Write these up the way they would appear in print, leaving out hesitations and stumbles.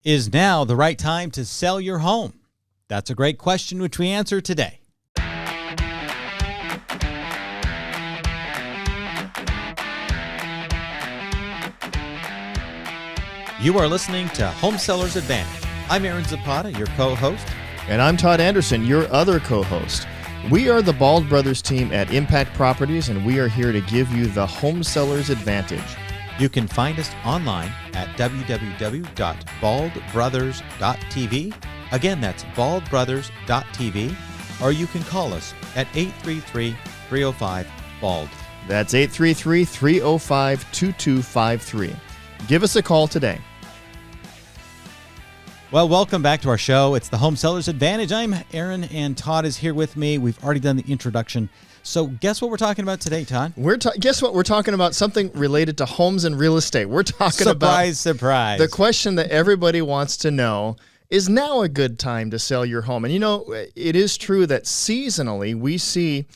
Is now the right time to sell your home? That's a great question, which we answer today. You are listening to Home Sellers Advantage. I'm Aaron Zapata, your co-host. And I'm Todd Anderson, your other co-host. We are the Bald Brothers team at Impact Properties, and we are here to give you the Home Sellers Advantage. You can find us online at www.baldbrothers.tv. Again, that's baldbrothers.tv. Or you can call us at 833-305-BALD. That's 833-305-2253. Give us a call today. Well, welcome back to our show. It's the Home Sellers Advantage. I'm Aaron, and Todd is here with me. We've already done the introduction. So guess what we're talking about today, Todd? Guess what? We're talking about something related to homes and real estate. We're talking about... Surprise. The question that everybody wants to know, is now a good time to sell your home? And you know, it is true that seasonally we see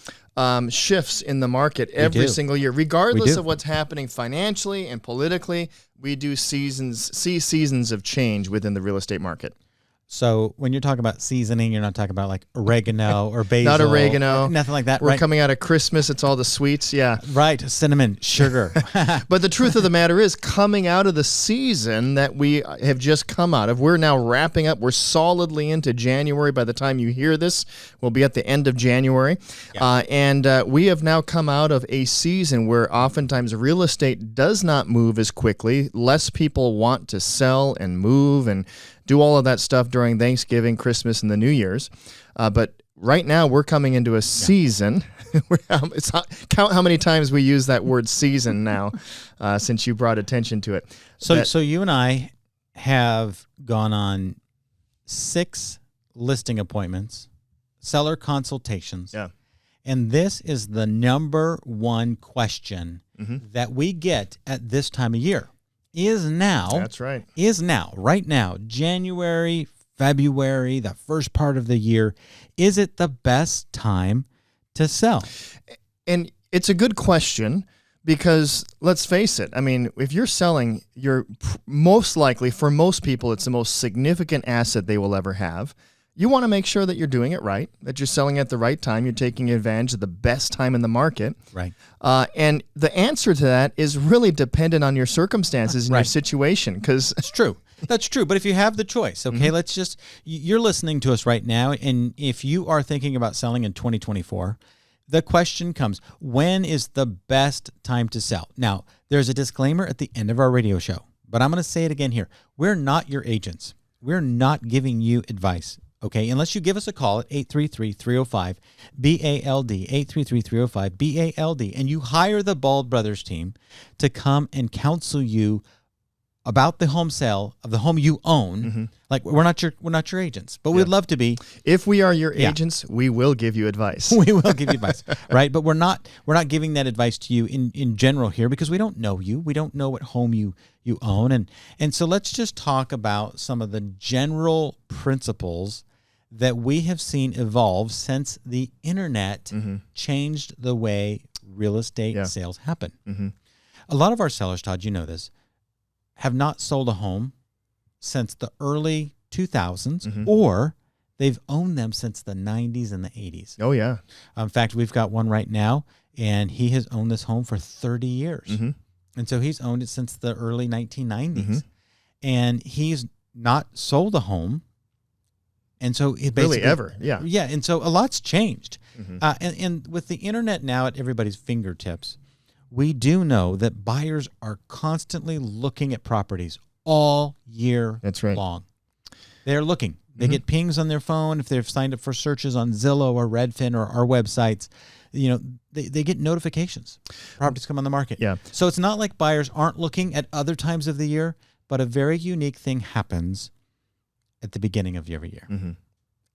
shifts in the market every single year. Regardless of what's happening financially and politically, we do see seasons of change within the real estate market. So when you're talking about seasoning, you're not talking about like oregano or basil. Not oregano. Nothing like that, We're right? coming out of Christmas. It's all the sweets, yeah. Right, cinnamon, sugar. But the truth of the matter is, coming out of the season that we have just come out of, we're now wrapping up. We're solidly into January. By the time you hear this, we'll be at the end of January. Yeah. And we have now come out of a season where oftentimes real estate does not move as quickly. Less people want to sell and move and do all of that stuff during Thanksgiving, Christmas, and the New Year's. But right now, we're coming into a season. Count how many times we use that word season now since you brought attention to it. So you and I have gone on 6 listing appointments, seller consultations. Yeah. And this is the number one question that we get at this time of year. That's right. Right now, January, February, the first part of the year, is it the best time to sell? And it's a good question because let's face it. I mean, if you're selling, you're most likely, for most people, it's the most significant asset they will ever have. You want to make sure that you're doing it right, that you're selling at the right time, you're taking advantage of the best time in the market. Right. And the answer to that is really dependent on your circumstances and your situation. Because it's true. That's true. But if you have the choice, okay, you're listening to us right now, and if you are thinking about selling in 2024, the question comes, when is the best time to sell? Now, there's a disclaimer at the end of our radio show, but I'm going to say it again here. We're not your agents. We're not giving you advice. Okay, unless you give us a call at 833-305-BALD, 833-305-BALD, and you hire the Bald Brothers team to come and counsel you about the home sale of the home you own. Like we're not your agents, but we'd love to be. If we are your agents, we will give you advice. We will give you advice, right? But we're not giving that advice to you in general here because we don't know you. We don't know what home you own, and so let's just talk about some of the general principles that we have seen evolve since the internet changed the way real estate sales happen. A lot of our sellers, Todd, you know this, have not sold a home since the early 2000s, or they've owned them since the 90s and the 80s. Oh, yeah. In fact, we've got one right now, and he has owned this home for 30 years. And so he's owned it since the early 1990s. And he's not sold a home. And so it basically... Really ever, yeah. Yeah, and so a lot's changed. And with the internet now at everybody's fingertips, we do know that buyers are constantly looking at properties all year long. They're looking. They get pings on their phone if they've signed up for searches on Zillow or Redfin or our websites. You know, they get notifications. Properties come on the market. Yeah. So it's not like buyers aren't looking at other times of the year, but a very unique thing happens at the beginning of every year.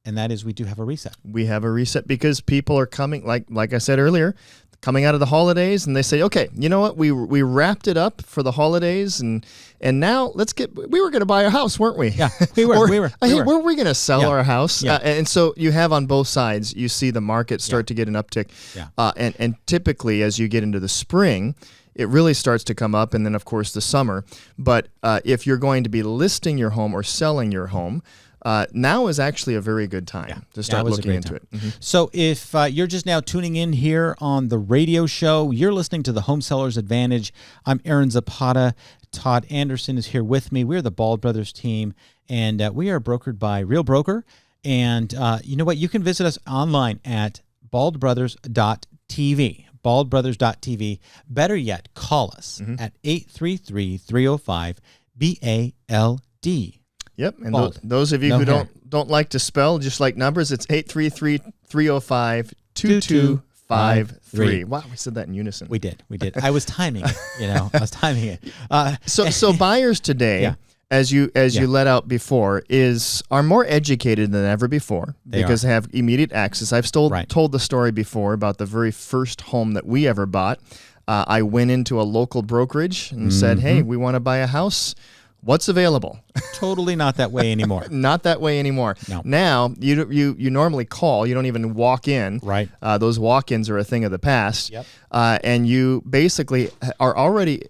And that is we do have a reset. We have a reset because people are coming, like I said earlier, coming out of the holidays, and they say, okay, you know what? We wrapped it up for the holidays, and now we were going to buy a house, weren't we? Yeah, we were. Were we going to sell our house? Yeah. And so you have on both sides, you see the market start to get an uptick. Yeah. And typically as you get into the spring, it really starts to come up, and then, of course, the summer. But if you're going to be listing your home or selling your home, now is actually a very good time to start looking into it. Mm-hmm. So if you're just now tuning in here on the radio show, you're listening to the Home Sellers Advantage. I'm Aaron Zapata. Todd Anderson is here with me. We're the Bald Brothers team, and we are brokered by Real Broker. And you know what? You can visit us online at baldbrothers.tv. baldbrothers.tv. Better yet, call us at 833-305-BALD. Yep, and those of you who don't like to spell, just like numbers, it's 833-305-2253. Wow, we said that in unison. We did. I was timing it. I was timing it. So buyers today, as you let out before, are more educated than ever before because they have immediate access. I've told the story before about the very first home that we ever bought. I went into a local brokerage and said, "Hey, we want to buy a house. What's available?" Totally not that way anymore. Not that way anymore. No. Now, you normally call. You don't even walk in. Right. Those walk-ins are a thing of the past. Yep. And you basically are already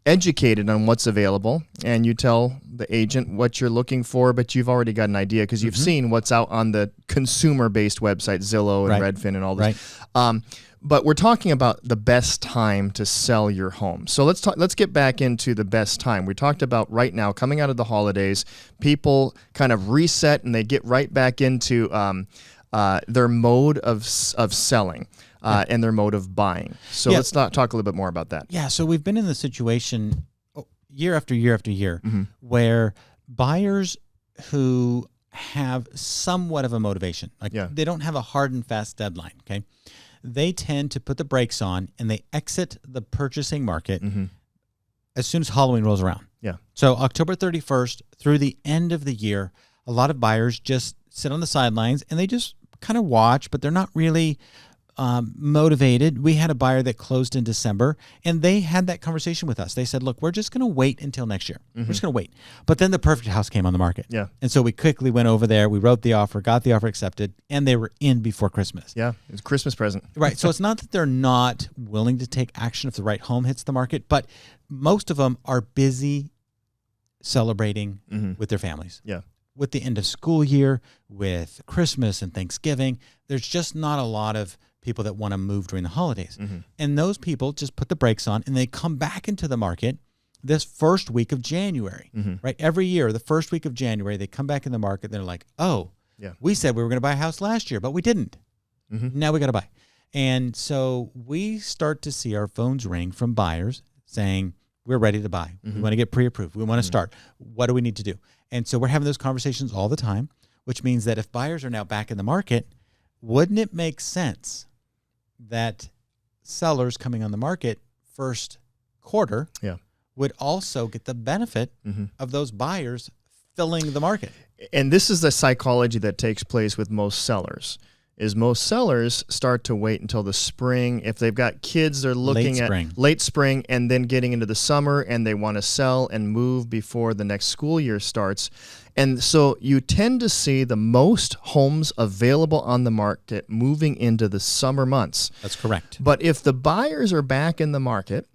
educated on what's available, and you tell the agent what you're looking for, but you've already got an idea because you've seen what's out on the consumer-based website, Zillow and Redfin and all this. Right. But we're talking about the best time to sell your home. So let's get back into the best time. We talked about right now, coming out of the holidays, people kind of reset and they get right back into their mode of selling and their mode of buying. So let's talk a little bit more about that. Yeah, so we've been in the situation year after year after year where buyers who have somewhat of a motivation, they don't have a hard and fast deadline, okay? They tend to put the brakes on and they exit the purchasing market as soon as Halloween rolls around. Yeah. So October 31st through the end of the year, a lot of buyers just sit on the sidelines and they just kind of watch, but they're not really motivated. We had a buyer that closed in December, and they had that conversation with us. They said, look, we're just going to wait until next year. We're just going to wait. But then the perfect house came on the market. Yeah. And so we quickly went over there. We wrote the offer, got the offer accepted, and they were in before Christmas. Yeah, it's a Christmas present. Right. So it's not that they're not willing to take action if the right home hits the market, but most of them are busy celebrating with their families. Yeah. With the end of school year, with Christmas and Thanksgiving, there's just not a lot of people that want to move during the holidays. And those people just put the brakes on and they come back into the market this first week of January, right? Every year, the first week of January, they come back in the market and they're like, oh, we said we were going to buy a house last year, but we didn't. Now we got to buy. And so we start to see our phones ring from buyers saying, we're ready to buy. We want to get pre-approved. We want to start. What do we need to do? And so we're having those conversations all the time, which means that if buyers are now back in the market, wouldn't it make sense that sellers coming on the market first quarter would also get the benefit of those buyers filling the market? And this is the psychology that takes place with most sellers. Is most sellers start to wait until the spring. If they've got kids, they're looking at late spring and then getting into the summer, and they want to sell and move before the next school year starts. And so you tend to see the most homes available on the market moving into the summer months. That's correct. But if the buyers are back in the market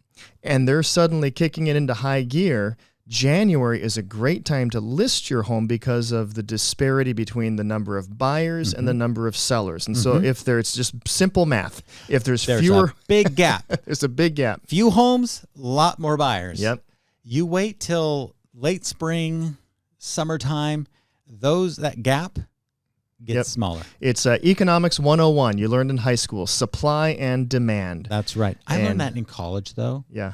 and they're suddenly kicking it into high gear, January is a great time to list your home because of the disparity between the number of buyers and the number of sellers. And so if there's just simple math, if there's fewer... a big gap. There's a big gap. Few homes, a lot more buyers. Yep. You wait till late spring, summertime, that gap gets smaller. It's Economics 101. You learned in high school, supply and demand. That's right. I learned that in college, though. Yeah.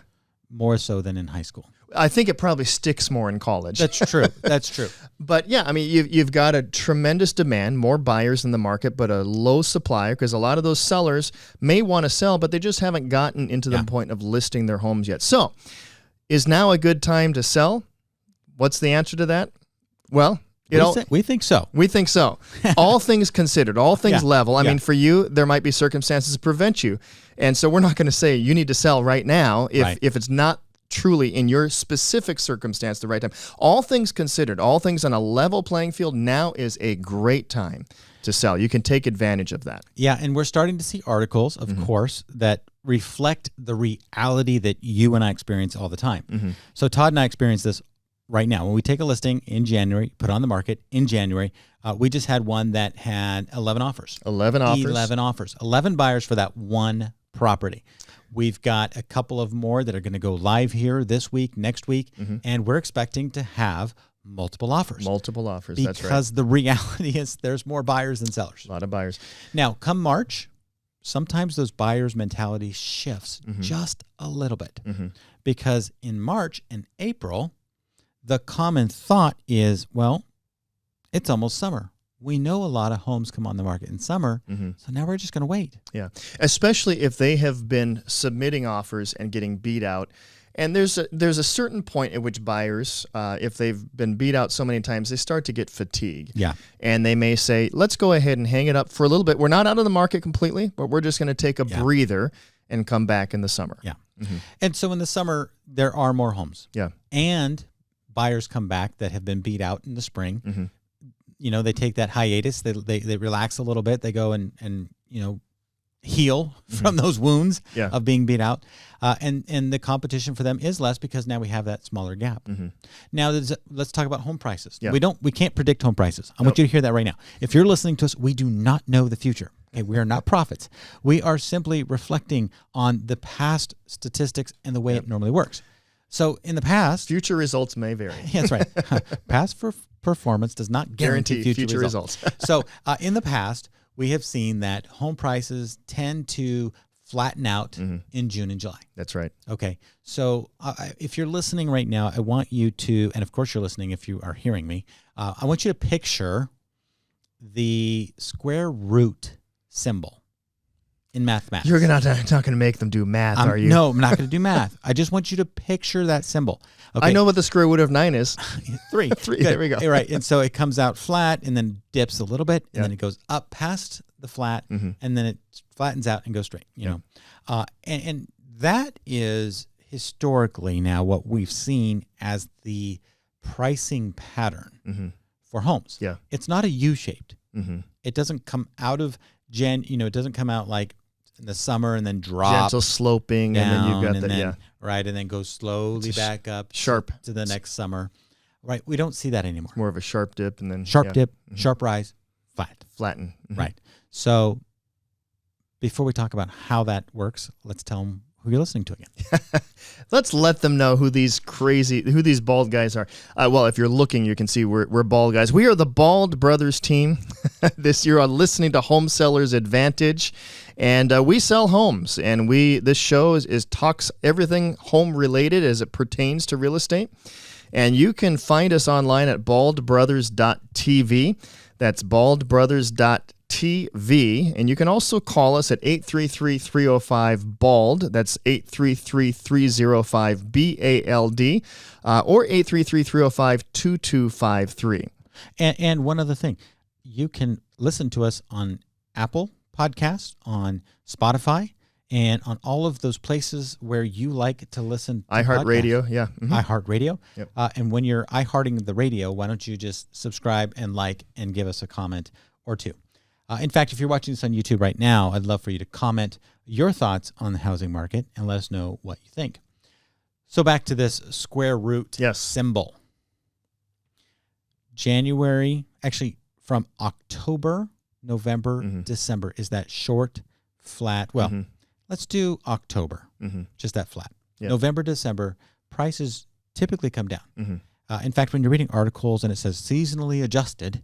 More so than in high school. I think it probably sticks more in college. That's true. That's true. But yeah, I mean, you've got a tremendous demand, more buyers in the market, but a low supply because a lot of those sellers may want to sell, but they just haven't gotten into the point of listing their homes yet. So, is now a good time to sell? What's the answer to that? Well, we think so. We think so. All things considered, all things level. I mean, for you, there might be circumstances to prevent you. And so we're not going to say you need to sell right now if it's not truly in your specific circumstance the right time. All things considered, all things on a level playing field, now is a great time to sell. You can take advantage of that. Yeah, and we're starting to see articles, of course, that reflect the reality that you and I experience all the time. So Todd and I experience this right now. When we take a listing in January, put it on the market in January, we just had one that had 11 offers. 11 offers. 11 offers. 11 buyers for that one property. We've got a couple of more that are going to go live here this week, next week, and we're expecting to have multiple offers. Multiple offers, because that's right. the reality is there's more buyers than sellers. A lot of buyers. Now, come March, sometimes those buyers' mentality shifts just a little bit because in March and April, the common thought is, well, it's almost summer. We know a lot of homes come on the market in summer, so now we're just going to wait. Yeah, especially if they have been submitting offers and getting beat out. And there's a certain point at which buyers, if they've been beat out so many times, they start to get fatigued. Yeah. And they may say, let's go ahead and hang it up for a little bit. We're not out of the market completely, but we're just going to take a breather and come back in the summer. Yeah. And so in the summer, there are more homes. Yeah. And buyers come back that have been beat out in the spring. You know, they take that hiatus. They relax a little bit. They go and you know, heal from those wounds of being beat out. And the competition for them is less because now we have that smaller gap. Now let's talk about home prices. Yeah. We can't predict home prices. I want you to hear that right now. If you're listening to us, we do not know the future. Okay, we are not prophets. We are simply reflecting on the past statistics and the way it normally works. So in the past, future results may vary. That's right. Past performance does not guarantee future results. So in the past, we have seen that home prices tend to flatten out in June and July. That's right. Okay. So if you're listening right now, I want you to, and of course you're listening if you are hearing me, I want you to picture the square root symbol in mathematics. You're not going to make them do math, are you? No, I'm not going to do math. I just want you to picture that symbol. Okay. I know what the square root of 9 is. 3. 3. There we go. Right. And so it comes out flat and then dips a little bit and then it goes up past the flat and then it flattens out and goes straight, you know. And that is historically now what we've seen as the pricing pattern for homes. Yeah. It's not a U-shaped. It doesn't come out of it doesn't come out like in the summer and then drop. Gentle sloping down, and then you've got the, right, and then go slowly back up sharp to the next summer. Right. We don't see that anymore. More of a sharp dip and then sharp dip, sharp rise, flatten. Right. So before we talk about how that works, let's tell them who you're listening to again. Let's let them know who these bald guys are. Well, if you're looking, you can see we're bald guys. We are the Bald Brothers team. This year on Listening to Home Sellers Advantage, and we sell homes. And this show is talks everything home related as it pertains to real estate. And you can find us online at baldbrothers.tv. That's baldbrothers.tv. And you can also call us at 833-305-BALD. That's 833-305-BALD or 833-305-2253. And one other thing, you can listen to us on Apple Podcasts, on Spotify, and on all of those places where you like to listen to iHeartRadio, yeah. iHeartRadio. Yep. And when you're iHearting the radio, why don't you just subscribe and like and give us a comment or two. In fact, if you're watching this on YouTube right now, I'd love for you to comment your thoughts on the housing market and let us know what you think. So back to this square root symbol. January, actually from October, November, December is that short, flat. Well, let's do October, just that flat. Yep. November, December, prices typically come down. In fact, when you're reading articles and it says seasonally adjusted,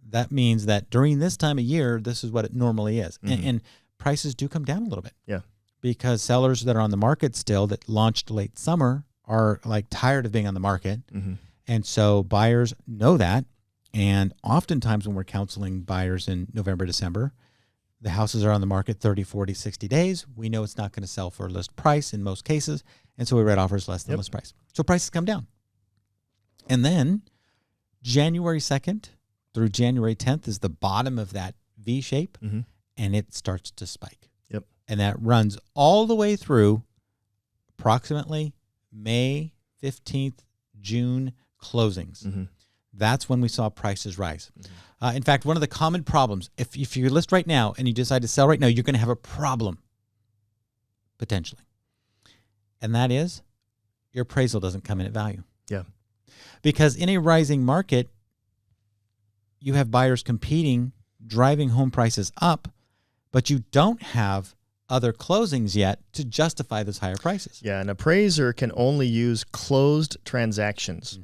that means that during this time of year, this is what it normally is. And prices do come down a little bit. Yeah. Because sellers that are on the market still that launched late summer are like tired of being on the market. And so buyers know that. And oftentimes when we're counseling buyers in November, December, the houses are on the market 30, 40, 60 days. We know it's not going to sell for list price in most cases. And so we write offers less than list price. So prices come down. And then January 2nd through January 10th is the bottom of that V shape, and it starts to spike. Yep. And that runs all the way through approximately May 15th, June closings. that's when we saw prices rise. In fact, one of the common problems, if you list right now and you decide to sell right now, you're going to have a problem, potentially. And that is your appraisal doesn't come in at value. Yeah. Because in a rising market, you have buyers competing, driving home prices up, but you don't have other closings yet to justify those higher prices. Yeah, an appraiser can only use closed transactions.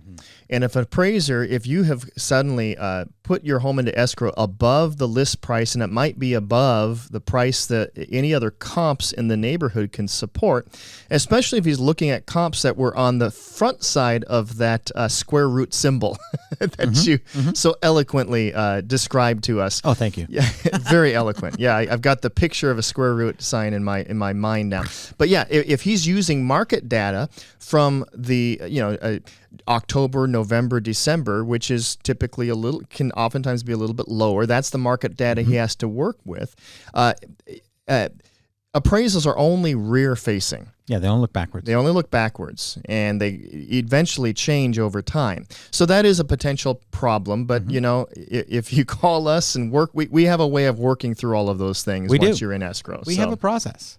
And if an appraiser, if you have suddenly put your home into escrow above the list price, and it might be above the price that any other comps in the neighborhood can support, especially if he's looking at comps that were on the front side of that square root symbol that you so eloquently described to us. Oh, thank you. Yeah, very eloquent. Yeah, I've got the picture of a square root sign in my mind now. But yeah, if he's using market data from the October, November, December, which is typically can oftentimes be a little bit lower. That's the market data he has to work with. Appraisals are only rear facing. Yeah, they only look backwards. They only look backwards, and they eventually change over time. So that is a potential problem. But if you call us and work, we have a way of working through all of those things once you're in escrow. We have a process.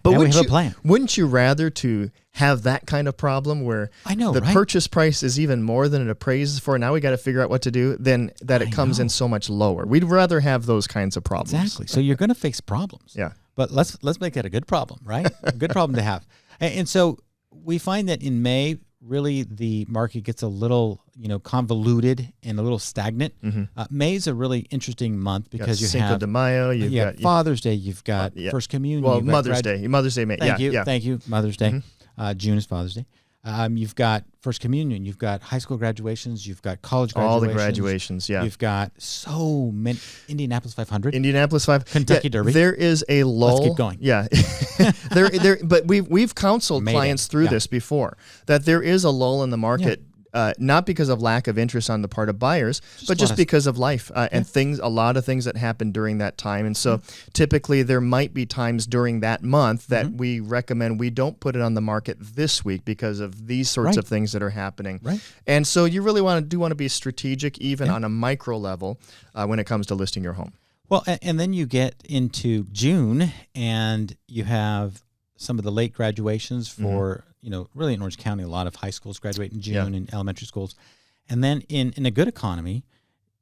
But we have a plan. Wouldn't you rather to have that kind of problem where the purchase price is even more than it appraises for? Now we got to figure out what to do. Than that it comes in so much lower. We'd rather have those kinds of problems. Exactly. So you're going to face problems. Yeah. But let's make that a good problem, right? A good problem to have. And so we find that in May, really the market gets a little, convoluted and a little stagnant. May is a really interesting month because you Cinco have de Mayo, you've got Father's Day, you've got First Communion. Well, Mother's Day, May. Thank you. Mother's Day. June is Father's Day. You've got First Communion, you've got high school graduations, you've got college graduations. All the graduations, yeah. You've got so many. Indianapolis 500. Indianapolis 500. Kentucky Derby. There is a lull. Let's keep going. Yeah. But we've counseled clients through this before, that there is a lull in the market. Not because of lack of interest on the part of buyers, but just because of life and a lot of things that happen during that time. And so typically there might be times during that month that we recommend we don't put it on the market this week because of these sorts of things that are happening. Right. And so you really want to be strategic even on a micro level when it comes to listing your home. Well, and then you get into June and you have some of the late graduations for, really in Orange County, a lot of high schools graduate in June and elementary schools. And then in a good economy,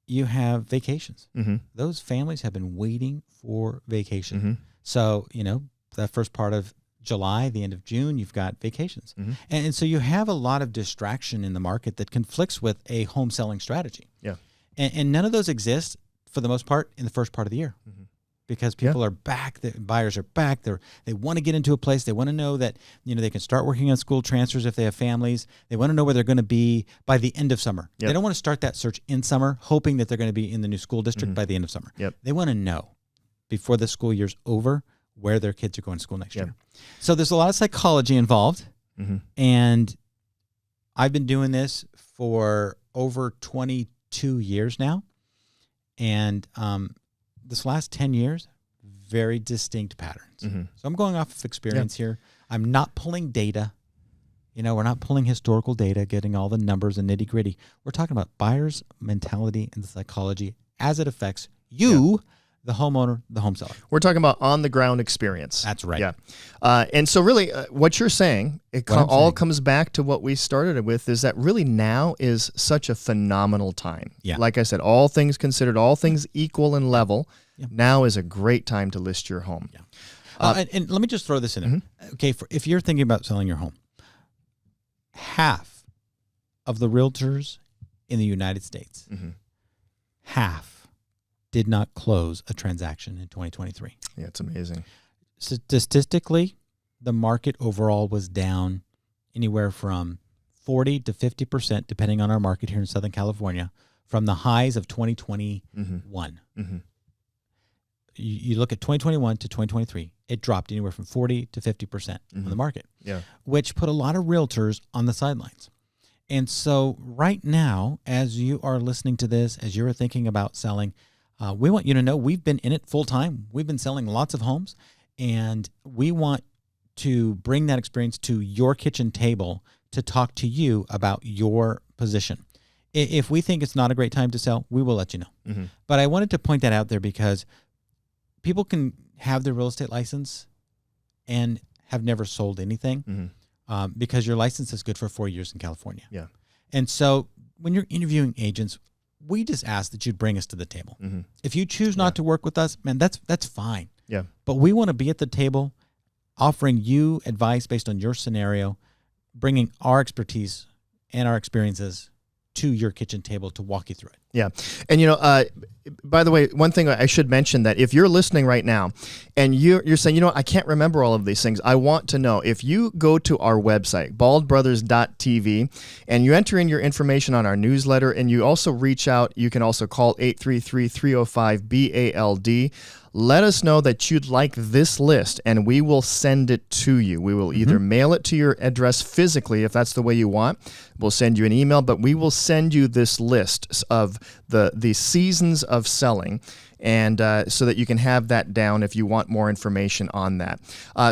you have vacations. Those families have been waiting for vacation. So, the first part of July, the end of June, you've got vacations. And so you have a lot of distraction in the market that conflicts with a home selling strategy. Yeah. And none of those exist, for the most part, in the first part of the year. Because people are back, the buyers are back. They want to get into a place. They want to know that they can start working on school transfers if they have families. They want to know where they're going to be by the end of summer. They don't want to start that search in summer, hoping that they're going to be in the new school district by the end of summer. They want to know before the school year's over where their kids are going to school next year. So there's a lot of psychology involved, and I've been doing this for over 22 years now, and this last 10 years, very distinct patterns. So I'm going off of experience here. I'm not pulling data. We're not pulling historical data, getting all the numbers and nitty gritty. We're talking about buyers' mentality and the psychology as it affects you, the homeowner, the home seller. We're talking about on the ground experience. That's right. Yeah. And so really what you're saying, comes back to what we started with, is that really now is such a phenomenal time. Yeah. Like I said, all things considered, all things equal and level, now is a great time to list your home. Yeah. And let me just throw this in there. Okay, if you're thinking about selling your home, half of the realtors in the United States, half did not close a transaction in 2023. Yeah, it's amazing. Statistically, the market overall was down anywhere from 40 to 50%, depending on our market here in Southern California, from the highs of 2021. You look at 2021 to 2023, it dropped anywhere from 40 to 50% on the market, which put a lot of realtors on the sidelines. And so right now, as you are listening to this, as you're thinking about selling, we want you to know we've been in it full time. We've been selling lots of homes, and we want to bring that experience to your kitchen table to talk to you about your position. If we think it's not a great time to sell, we will let you know. But I wanted to point that out there because people can have their real estate license and have never sold anything because your license is good for 4 years in California. Yeah. And so when you're interviewing agents, we just ask that you bring us to the table. If you choose not to work with us, man, that's fine. Yeah. But we want to be at the table offering you advice based on your scenario, bringing our expertise and our experiences to your kitchen table to walk you through it. Yeah. And, by the way, one thing I should mention that if you're listening right now and you're saying, I can't remember all of these things, I want to know, if you go to our website, baldbrothers.tv, and you enter in your information on our newsletter, and you also reach out, you can also call 833-305-BALD. Let us know that you'd like this list, and we will send it to you. We will either mail it to your address physically, if that's the way you want. We'll send you an email, but we will send you this list of the seasons of selling, and so that you can have that down if you want more information on that.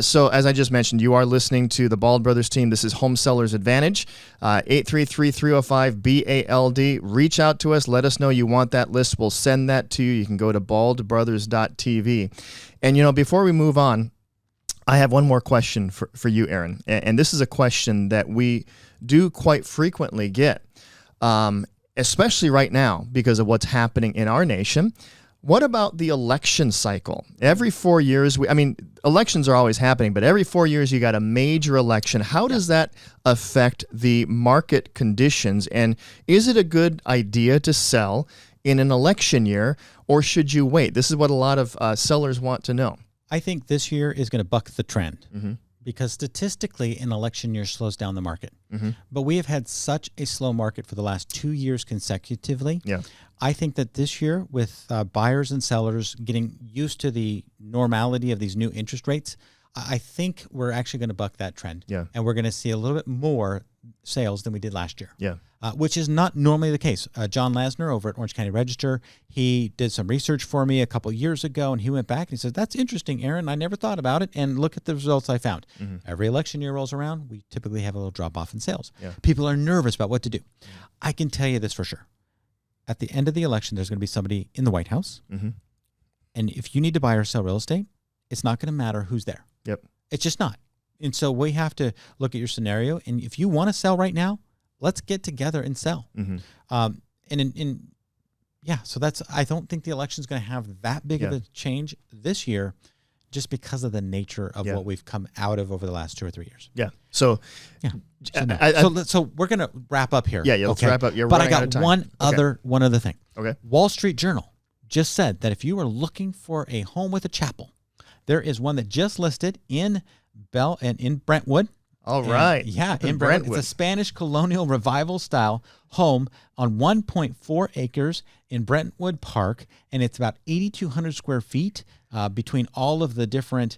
So as I just mentioned, you are listening to the Bald Brothers team. This is Home Sellers Advantage, 833-305-BALD. Reach out to us. Let us know you want that list. We'll send that to you. You can go to baldbrothers.tv. And, before we move on, I have one more question for you, Aaron. And this is a question that we do quite frequently get, especially right now because of what's happening in our nation. What about the election cycle? Every 4 years, elections are always happening, but every 4 years you got a major election. How does that affect the market conditions? And is it a good idea to sell in an election year, or should you wait? This is what a lot of sellers want to know. I think this year is going to buck the trend because statistically an election year slows down the market. But we have had such a slow market for the last 2 years consecutively. Yeah. I think that this year, with buyers and sellers getting used to the normality of these new interest rates, I think we're actually going to buck that trend. Yeah. And we're going to see a little bit more sales than we did last year. Yeah. Which is not normally the case. John Lasner over at Orange County Register, he did some research for me a couple years ago, and he went back and he said, "That's interesting, Aaron. I never thought about it, and look at the results I found." Every election year rolls around, we typically have a little drop-off in sales. Yeah. People are nervous about what to do. I can tell you this for sure. At the end of the election, there's going to be somebody in the White House, and if you need to buy or sell real estate, it's not going to matter who's there. Yep. It's just not. And so we have to look at your scenario, and if you want to sell right now, let's get together and sell. So I don't think the election is going to have that big of a change this year, just because of the nature of what we've come out of over the last 2 or 3 years. Yeah. So, So we're going to wrap up here. Yeah, let's wrap up. But I got one other thing. Okay. Wall Street Journal just said that if you are looking for a home with a chapel, there is one that just listed in Brentwood. All right. In Brentwood. It's a Spanish colonial revival style home on 1.4 acres in Brentwood Park, and it's about 8,200 square feet between all of the different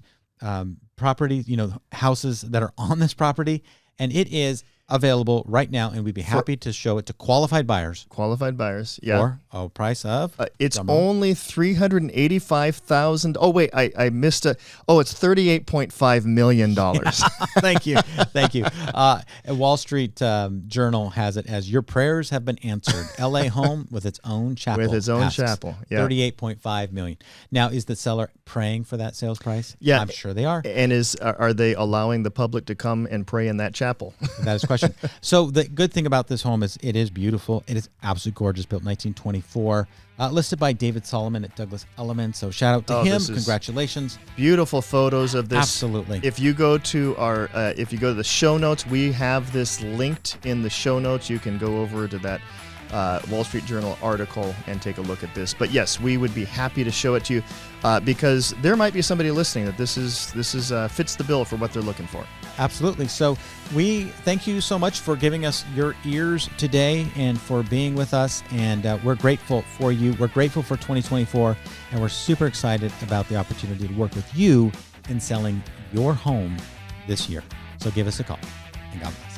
properties, houses that are on this property, and it is available right now, and we'd be happy to show it to qualified buyers. Qualified buyers, yeah. For a price of? It's only $385,000. Oh, wait, I missed a. Oh, it's $38.5 million. Thank you. Wall Street Journal has it as "Your prayers have been answered." LA home with its own chapel. With its own chapel, yeah. $38.5 million. Now, is the seller praying for that sales price? Yeah. I'm sure they are. And are they allowing the public to come and pray in that chapel? That is the question. So the good thing about this home is it is beautiful. It is absolutely gorgeous, built in 1924. Listed by David Solomon at Douglas Elliman. So shout out to him. Congratulations. Beautiful photos of this. Absolutely. If you go to the show notes, we have this linked in the show notes. You can go over to that Wall Street Journal article and take a look at this. But yes, we would be happy to show it to you because there might be somebody listening that this is fits the bill for what they're looking for. Absolutely. So we thank you so much for giving us your ears today and for being with us. And we're grateful for you. We're grateful for 2024. And we're super excited about the opportunity to work with you in selling your home this year. So give us a call. And God bless.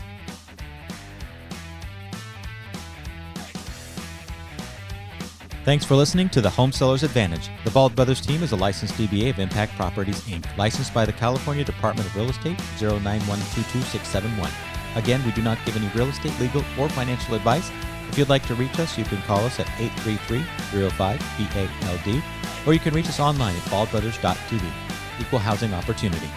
Thanks for listening to the Home Sellers Advantage. The Bald Brothers team is a licensed DBA of Impact Properties, Inc., licensed by the California Department of Real Estate, 091222671. Again, we do not give any real estate, legal, or financial advice. If you'd like to reach us, you can call us at 833-305-BALD, or you can reach us online at baldbrothers.tv. Equal housing opportunity.